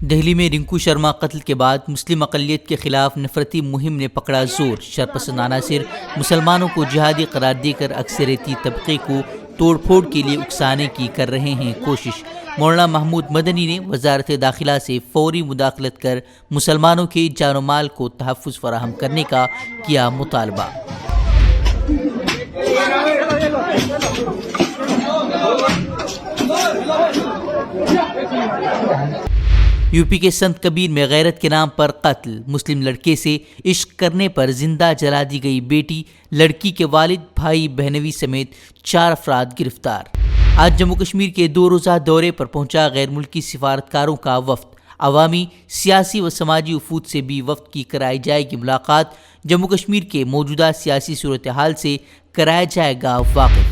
دہلی میں رنکو شرما قتل کے بعد مسلم اقلیت کے خلاف نفرتی مہم نے پکڑا زور۔ شرپسند عناصر مسلمانوں کو جہادی قرار دے کر اکثریتی طبقے کو توڑ پھوڑ کے لیے اکسانے کی کر رہے ہیں کوشش۔ مولانا محمود مدنی نے وزارت داخلہ سے فوری مداخلت کر مسلمانوں کے جان و مال کو تحفظ فراہم کرنے کا کیا مطالبہ۔ یو پی کے سنت کبیر میں غیرت کے نام پر قتل، مسلم لڑکے سے عشق کرنے پر زندہ جلا دی گئی بیٹی، لڑکی کے والد، بھائی بہنوئی سمیت 4 افراد گرفتار۔ آج جموں کشمیر کے 2 روزہ دورے پر پہنچا غیر ملکی سفارتکاروں کا وفد۔ عوامی، سیاسی و سماجی وفود سے بھی وفد کی کرائی جائے گی ملاقات۔ جموں کشمیر کے موجودہ سیاسی صورتحال سے کرایا جائے گا واقف۔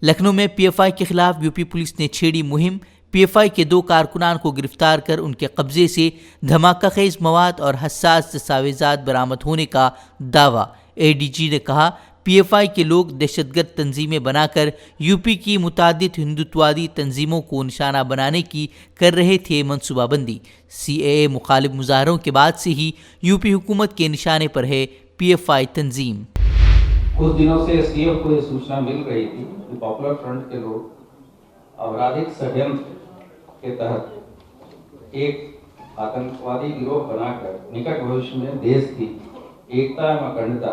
لکھنؤ میں پی ایف آئی کے خلاف یو پی پولیس نے چھیڑی مہم۔ پی ایف آئی کے 2 کارکنان کو گرفتار کر ان کے قبضے سے دھماکہ خیز مواد اور حساس دستاویزات برآمد ہونے کا دعویٰ۔ اے ڈی جی نے کہا، پی ایف آئی کے لوگ دہشت گرد تنظیمیں بنا کر یو پی کی متعدد ہندوتوادی تنظیموں کو نشانہ بنانے کی کر رہے تھے منصوبہ بندی۔ سی اے اے مخالف مظاہروں کے بعد سے ہی یو پی حکومت کے نشانے پر ہے پی ایف آئی تنظیم۔ کچھ دنوں سے ایس ٹی ایف کو یہ سوچنا مل رہی تھی کہ پاپولر فرنٹ کے لوگ اپرادھک ષڈینتر کے تحت ایک آتنکوادی گروہ بنا کر نکٹ بھوشیہ میں دیش کی ایکتا و اکھنڈتا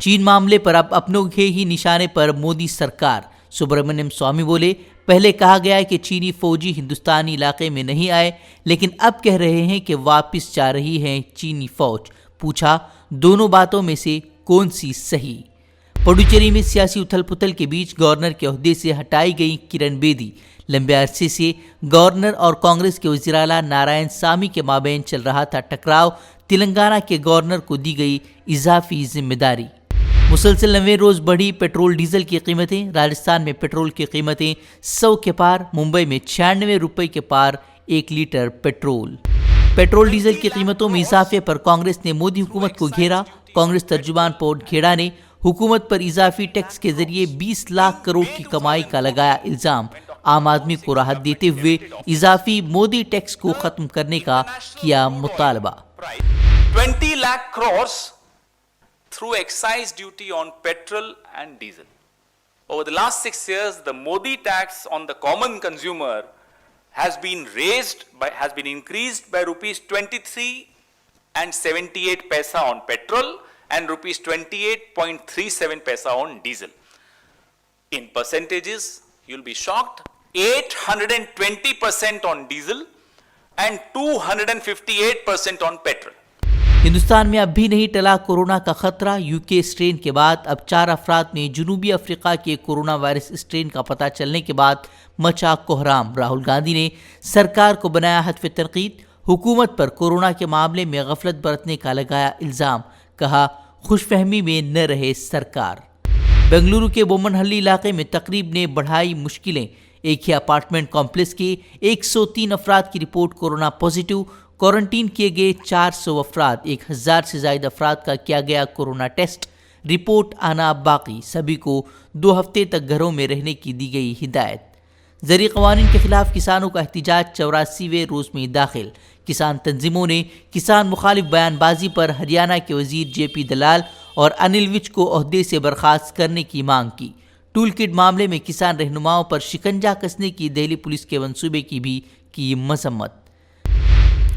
چین معاملے پر اب اپنوں کے ہی نشانے پر مودی سرکار۔ سبرامنیم سوامی بولے، پہلے کہا گیا ہے کہ چینی فوجی ہندوستانی علاقے میں نہیں آئے، لیکن اب کہہ رہے ہیں کہ واپس جا رہی ہے چینی فوج۔ پوچھا، دونوں باتوں میں سے کون سی صحیح؟ پڈوچیری میں سیاسی اتھل پتھل کے بیچ گورنر کے عہدے سے ہٹائی گئی کرن بیدی۔ لمبے عرصے سے گورنر اور کانگریس کے وزیر اعلیٰ نارائن سامی کے مابین چل رہا تھا ٹکراؤ، تلنگانہ کے گورنر کو دی گئی اضافی ذمہ داری۔ مسلسل 90 روز بڑھی پیٹرول ڈیزل کی قیمتیں۔ راجستھان میں پیٹرول کی قیمتیں 100 کے پار، ممبئی میں 96 روپے کے پار 1 لیٹر پیٹرول۔ پیٹرول ڈیزل کی قیمتوں میں اضافے پر کانگریس نے مودی حکومت کو گھیرا۔ کانگریس ترجمان پون کھیڑا نے حکومت پر اضافی ٹیکس کے ذریعے 20 لاکھ کروڑ کی کمائی کا لگایا الزام۔ عام آدمی کو راحت دیتے ہوئے اضافی مودی ٹیکس کو ختم کرنے کا کیا مطالبہ۔ 20 lakh crores through excise duty on petrol and diesel. Over the last 6 years, the Modi tax on the common consumer has been increased by rupees 23 and 78 paisa on petrol and rupees 28.37 paisa on diesel. In percentages, you'll be shocked. 820% on diesel and 258% on petrol. Hindustan میں اب بھی نہیں ٹلا corona کا خطرہ۔ You کے strain کے بعد اب 4 افراد میں جنوبی افریقہ کے کورونا وائرس اسٹرین کا پتہ چلنے کے بعد مچا کوہرام۔ راہل گاندھی نے سرکار کو بنایا ہدف تنقید۔ حکومت پر کورونا کے معاملے میں غفلت برتنے کا لگایا الزام، کہا خوش فہمی میں نہ رہے سرکار۔ بنگلورو کے بومن ہلی علاقے میں تقریب نے بڑھائی مشکلیں۔ ایک ہی اپارٹمنٹ کمپلیکس کے 103 افراد کی رپورٹ کورونا پازیٹیو۔ کوارنٹین کیے گئے 400 افراد، 1000 سے زائد افراد کا کیا گیا کورونا ٹیسٹ۔ رپورٹ آنا باقی، سبھی کو 2 ہفتے تک گھروں میں رہنے کی دی گئی ہدایت۔ زرعی قوانین کے خلاف کسانوں کا احتجاج 84ویں روز میں داخل۔ کسان تنظیموں نے کسان مخالف بیان بازی پر ہریانہ کے وزیر جے پی دلال اور انل وج کو عہدے سے برخاست کرنے کی مانگ کی۔ ٹول کٹ معاملے میں کسان رہنماؤں پر شکنجہ کسنے کی دہلی پولیس کے منصوبے کی بھی کی مذمت۔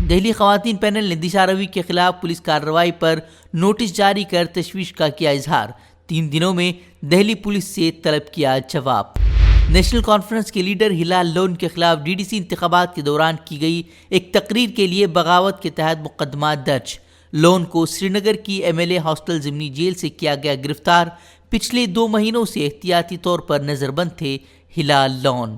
دہلی خواتین پینل نے دشا روی کے خلاف پولیس کارروائی پر نوٹس جاری کر تشویش کا کیا اظہار۔ 3 دنوں میں دہلی پولیس سے طلب کیا جواب۔ نیشنل کانفرنس کے لیڈر ہلال لون کے خلاف ڈی ڈی سی انتخابات کے دوران کی گئی ایک تقریر کے لیے بغاوت کے تحت مقدمات درج۔ لون کو سری نگر کی ایم ایل اے ہاسٹل ضمنی جیل سے کیا گیا گرفتار۔ پچھلے 2 مہینوں سے احتیاطی طور پر نظر بند تھے ہلال لون۔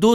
2